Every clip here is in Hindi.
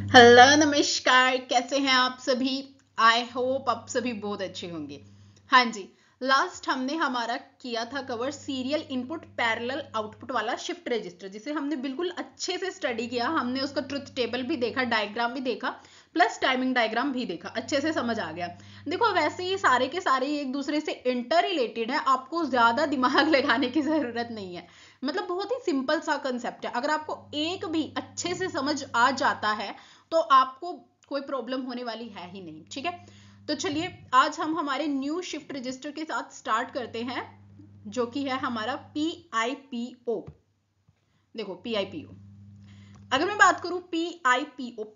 हेलो नमस्कार, कैसे हैं आप सभी। आई होप आप सभी बहुत अच्छे होंगे। हाँ जी, लास्ट हमने हमारा किया था cover serial input parallel output वाला शिफ्ट रजिस्टर, जिसे हमने बिल्कुल अच्छे से स्टडी किया। हमने उसका ट्रुथ टेबल भी देखा, डायग्राम भी देखा, प्लस टाइमिंग डायग्राम भी देखा, अच्छे से समझ आ गया। देखो वैसे ही सारे के सारे एक दूसरे से इंटर रिलेटेड है, आपको ज्यादा दिमाग लगाने की जरूरत नहीं है। मतलब बहुत ही सिंपल सा कंसेप्ट है। अगर आपको एक भी अच्छे से समझ आ जाता है तो आपको कोई प्रॉब्लम होने वाली है ही नहीं। ठीक है, तो चलिए आज हम हमारे न्यू शिफ्ट रजिस्टर के साथ स्टार्ट करते हैं, जो कि है हमारा PIPO। देखो PIPO, अगर मैं बात करूं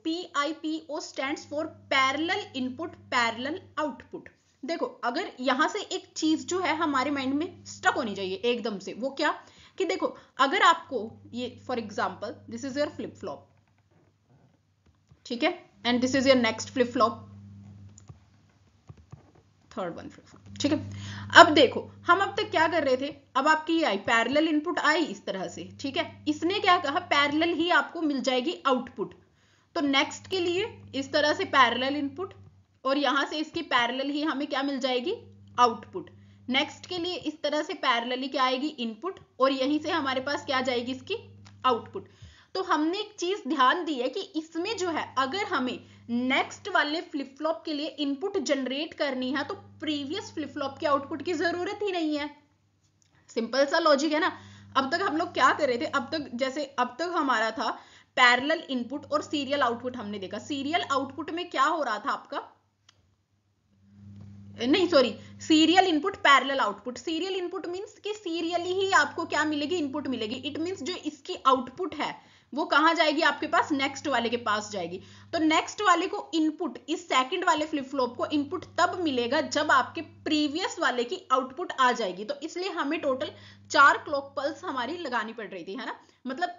PIPO stands for parallel input parallel output. देखो अगर यहां से एक चीज जो है हमारे माइंड में स्टक होनी चाहिए एकदम से, वो क्या कि देखो अगर आपको ये for example this is your flip flop, ठीक है, and this is your next flip flop, third one flip flop. ठीक है, अब देखो हम अब तक क्या कर रहे थे। अब आपकी ये आई पैरेलल इनपुट आई इस तरह से, ठीक है, इसने क्या कहा पैरेलल ही आपको मिल जाएगी आउटपुट। तो नेक्स्ट के लिए इस तरह से पैरेलल इनपुट और यहां से इसकी पैरेलल ही हमें क्या मिल जाएगी आउटपुट। नेक्स्ट के लिए इस तरह से पैरेलली क्या आएगी इनपुट और यहीं से हमारे पास क्या जाएगी इसकी आउटपुट। तो हमने एक चीज ध्यान दी है कि इसमें जो है अगर हमें नेक्स्ट वाले फ्लिप फ्लॉप के लिए इनपुट जनरेट करनी है तो प्रीवियस फ्लिप फ्लॉप के आउटपुट की जरूरत ही नहीं है। सिंपल सा लॉजिक है ना। अब तक हम लोग क्या कर रहे थे, अब तक हमारा था पैरेलल इनपुट और सीरियल आउटपुट हमने देखा। सीरियल आउटपुट में क्या हो रहा था आपका, नहीं sorry, serial input parallel output. Serial input means कि सीरियली ही आपको क्या मिलेगी इनपुट मिलेगी। इट मींस जो इसकी आउटपुट है वो कहां जाएगी आपके पास नेक्स्ट वाले के पास जाएगी। तो नेक्स्ट वाले को इनपुट इस सेकंड वाले फ्लिप फ्लॉप को इनपुट तब मिलेगा जब आपके प्रीवियस वाले की आउटपुट आ जाएगी। तो इसलिए हमें टोटल 4 क्लॉक पल्स हमारी लगानी पड़ रही थी, है ना। मतलब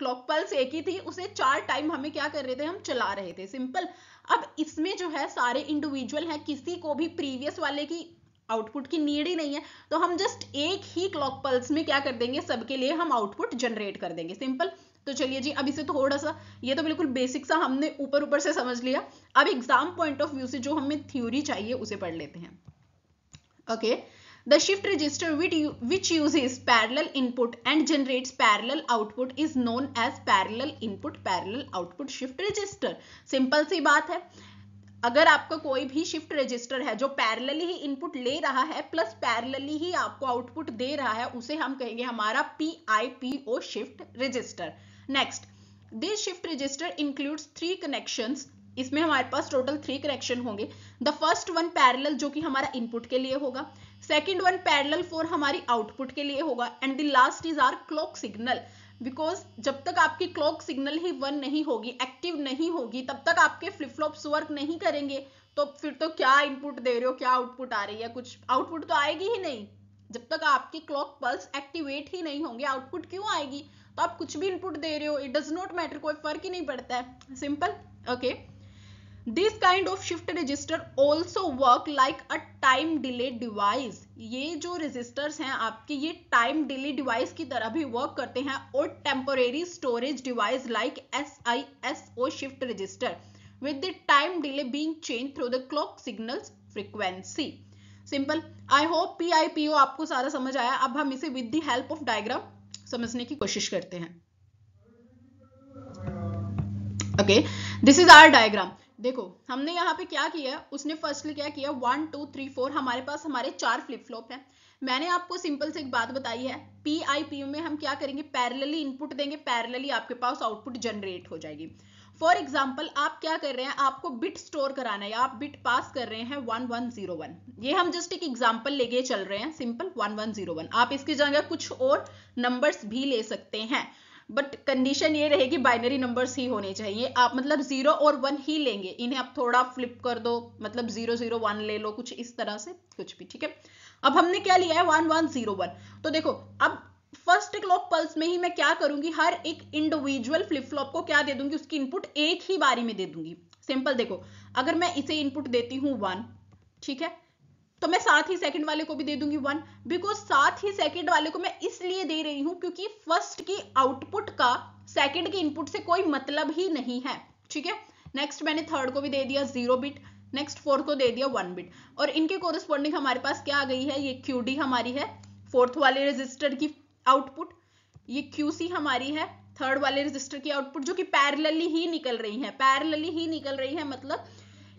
क्लॉक पल्स एक ही थी, उसे 4 टाइम हमें क्या कर रहे थे हम चला रहे थे। सिंपल। अब इसमें जो है सारे इंडिविजुअल है, किसी को भी प्रीवियस वाले की आउटपुट की नीड ही नहीं है। तो हम जस्ट एक ही क्लॉक पल्स में क्या कर देंगे, सबके लिए हम आउटपुट जनरेट कर देंगे। सिंपल। तो चलिए जी, अब इसे थोड़ा सा, ये तो बिल्कुल बेसिक सा हमने ऊपर ऊपर से समझ लिया। अब एग्जाम पॉइंट ऑफ व्यू से जो हमें थ्योरी चाहिए उसे पढ़ लेते हैं। Okay, the shift register which uses parallel input and generates parallel output is known as parallel input parallel output shift register। Simple सी बात है, अगर आपका कोई भी शिफ्ट रजिस्टर है जो पैरेलली ही इनपुट ले रहा है प्लस पैरेलली ही आपको आउटपुट दे रहा है, उसे हम कहेंगे हमारा PIPO shift register. Next, this shift register includes 3 connections. इसमें हमारे पास टोटल 3 कनेक्शन होंगे। द फर्स्ट वन पैरेलल जो कि हमारा इनपुट के लिए होगा, सेकेंड वन पैरेलल फॉर हमारी आउटपुट के लिए होगा, and the last is our clock signal. Because जब तक आपकी क्लॉक सिग्नल ही वन नहीं होगी, एक्टिव नहीं होगी, तब तक आपके फ्लिप फ्लॉप्स वर्क नहीं करेंगे। तो फिर तो क्या इनपुट दे रहे हो, क्या आउटपुट आ रही है, कुछ आउटपुट तो आएगी ही नहीं। जब तक आपकी क्लॉक पल्स एक्टिवेट ही नहीं होंगे आउटपुट क्यों आएगी। तो आप कुछ भी इनपुट दे रहे हो, इट डज नॉट मैटर, कोई फर्क ही नहीं पड़ता है। Simple. Okay, this kind of shift register also work like a time delay device. ये जो रजिस्टर्स हैं आपके, ये टाइम डिले डिवाइस की तरह भी वर्क करते हैं, और temporary storage device like SISO shift register with the time delay being change through the clock signals frequency. Simple. I hope PIPO आपको सारा समझ आया। अब हम इसे with the help of diagram समझने की कोशिश करते हैं। Okay, this is our diagram. देखो हमने यहाँ पे क्या किया, उसने फर्स्टली क्या किया, 1 2 3 4 हमारे पास हमारे 4 फ्लिप फ्लॉप हैं। मैंने आपको सिंपल से एक बात बताई है, PIPO में हम क्या करेंगे, पैरेलली इनपुट देंगे, पैरेलली आपके पास आउटपुट जनरेट हो जाएगी। फॉर एग्जाम्पल आप क्या कर रहे हैं, आपको बिट स्टोर कराना है या आप बिट पास कर रहे हैं 1101। ये हम जस्ट एक एग्जाम्पल लेके चल रहे हैं, सिंपल 1101। आप इसकी जगह कुछ और नंबर्स भी ले सकते हैं, बट कंडीशन ये रहेगी बाइनरी नंबर्स ही होने चाहिए। आप मतलब 0 और 1 ही लेंगे, इन्हें आप थोड़ा फ्लिप कर दो, मतलब 0 0 1 ले लो, कुछ इस तरह से कुछ भी। ठीक है, अब हमने क्या लिया है 1101। तो देखो अब फर्स्ट क्लॉक पल्स में ही मैं क्या करूंगी, हर एक इंडिविजुअल फ्लिप फ्लॉप को क्या दे दूंगी, उसकी इनपुट एक ही बारी में दे दूंगी। सिंपल। देखो अगर मैं इसे इनपुट देती हूँ 1, ठीक है, तो मैं साथ ही सेकंड वाले को भी दे दूंगी 1। बिकॉज साथ ही सेकंड वाले को मैं इसलिए दे रही हूं क्योंकि फर्स्ट की आउटपुट का सेकंड के इनपुट से कोई मतलब ही नहीं है। ठीक है, नेक्स्ट मैंने थर्ड को भी दे दिया 0 बिट, नेक्स्ट फोर्थ को दे दिया 1 बिट, और इनके कोरिस्पॉन्डिंग हमारे पास क्या आ गई है, ये QD हमारी है फोर्थ वाले रजिस्टर की आउटपुट, ये QC हमारी है थर्ड वाले रजिस्टर की आउटपुट, जो कि पैरेलली ही निकल रही है, पैरेलली ही निकल रही है, मतलब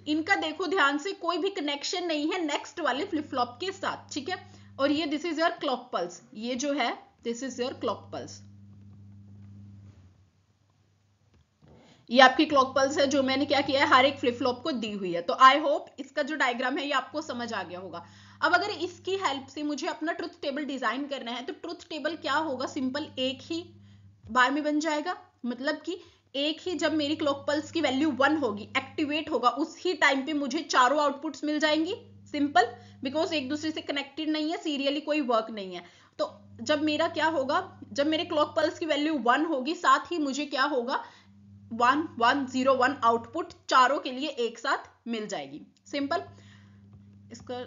इनका देखो ध्यान से कोई भी कनेक्शन नहीं है नेक्स्ट वाले फ्लिप फ्लॉप के साथ, ठीक है। और ये this is your clock pulse, ये जो है this is your clock pulse, ये आपकी क्लॉक पल्स है जो मैंने क्या किया है हर एक फ्लिप फ्लॉप को दी हुई है। तो आई होप इसका जो डायग्राम है ये आपको समझ आ गया होगा। अब अगर इसकी हेल्प से मुझे अपना ट्रुथ टेबल डिजाइन करना है तो ट्रुथ टेबल क्या होगा, सिंपल एक ही बार में बन जाएगा, मतलब कि एक ही जब मेरी क्लॉक पल्स की वैल्यू 1 होगी, एक्टिवेट होगा, उसी टाइम पे मुझे चारों आउटपुट्स मिल जाएंगी, सिंपल, बिकॉज एक दूसरे से कनेक्टेड नहीं है, सीरियली कोई वर्क नहीं है। तो जब मेरा क्या होगा, जब मेरे क्लॉक पल्स की वैल्यू 1 होगी, साथ ही मुझे क्या होगा 1 1 0 1 आउटपुट चारों के लिए एक साथ मिल जाएगी, सिंपल। इसका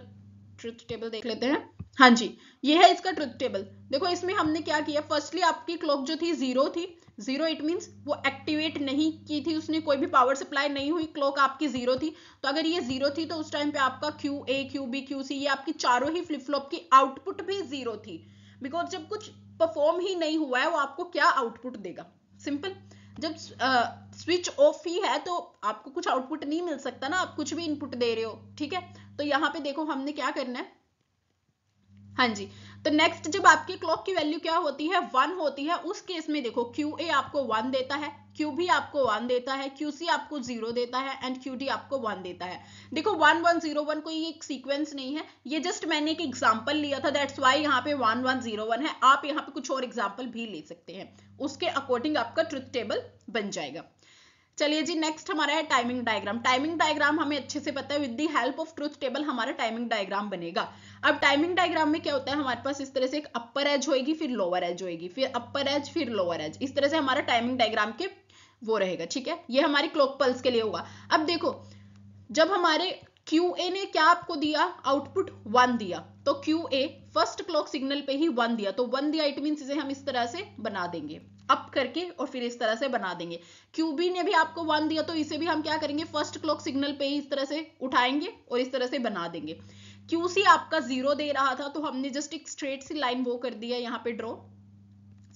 ट्रुथ टेबल देख लेते हैं। हाँ जी, ये है इसका ट्रुथ टेबल। देखो इसमें हमने क्या किया, फर्स्टली आपकी क्लॉक जो थी 0 थी, 0 इट मींस वो एक्टिवेट नहीं की थी, उसने कोई भी पावर सप्लाई नहीं हुई, क्लॉक आपकी 0 थी। तो अगर ये 0 थी तो उस टाइम पे आपका QA QB QC ये आपकी चारों ही फ्लिप फ्लॉप की आउटपुट भी 0 थी, बिकॉज जब कुछ परफॉर्म ही नहीं हुआ है वो आपको क्या आउटपुट देगा, सिंपल। जब स्विच ऑफ ही है तो आपको कुछ आउटपुट नहीं मिल सकता ना, आप कुछ भी इनपुट दे रहे हो, ठीक है। तो यहाँ पे देखो हमने क्या करना है, हाँ जी, तो नेक्स्ट जब आपकी क्लॉक की वैल्यू क्या होती है 1 होती है, उस केस में देखो QA आपको 1 देता है, QB आपको 1 देता है, QC आपको 0 देता है एंड QD आपको 1 देता है। देखो 1 1 0 1 कोई एक सीक्वेंस नहीं है, ये जस्ट मैंने एक एग्जांपल लिया था, दैट्स वाई यहाँ पे 1 1 0 1 है। आप यहाँ पे कुछ और एग्जांपल भी ले सकते हैं, उसके अकॉर्डिंग आपका ट्रुथ टेबल बन जाएगा। चलिए जी, नेक्स्ट हमारा है टाइमिंग डायग्राम। टाइमिंग डायग्राम हमें अच्छे से पता है, with the help of truth table हमारा टाइमिंग डायग्राम बनेगा। अब टाइमिंग डायग्राम में क्या होता है, हमारे पास इस तरह से एक अपर एज होगी, फिर लोअर एज होगी, फिर अपर एज, फिर लोअर एज, इस तरह से हमारा टाइमिंग डायग्राम के वो रहेगा, ठीक है। ये हमारी क्लॉक पल्स के लिए होगा। अब देखो जब हमारे QA ने क्या आपको दिया, आउटपुट 1 दिया, तो QA फर्स्ट क्लॉक सिग्नल पे ही 1 दिया, तो 1 दिया इट मींस इसे हम इस तरह से बना देंगे अप करके और फिर इस तरह से बना देंगे। QB ने भी आपको 1 दिया तो इसे भी हम क्या करेंगे, फर्स्ट क्लॉक सिग्नल पे ही इस तरह से उठाएंगे और इस तरह से बना देंगे। QC आपका 0 दे रहा था तो हमने जस्ट एक स्ट्रेट सी लाइन वो कर दिया यहाँ पे ड्रॉ,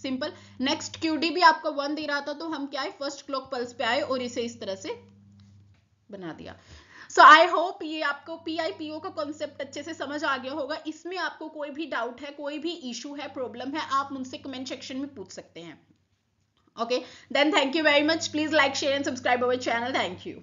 सिंपल। नेक्स्ट QD भी आपका 1 दे रहा था तो हम क्या है फर्स्ट क्लॉक पल्स पे आए और इसे इस तरह से बना दिया। सो आई होप ये आपको PIPO का कॉन्सेप्ट अच्छे से समझ आ गया होगा। इसमें आपको कोई भी डाउट है, कोई भी इशू है, प्रॉब्लम है, आप मुझसे कमेंट सेक्शन में पूछ सकते हैं। Okay, then thank you very much, please like share and subscribe our channel, thank you.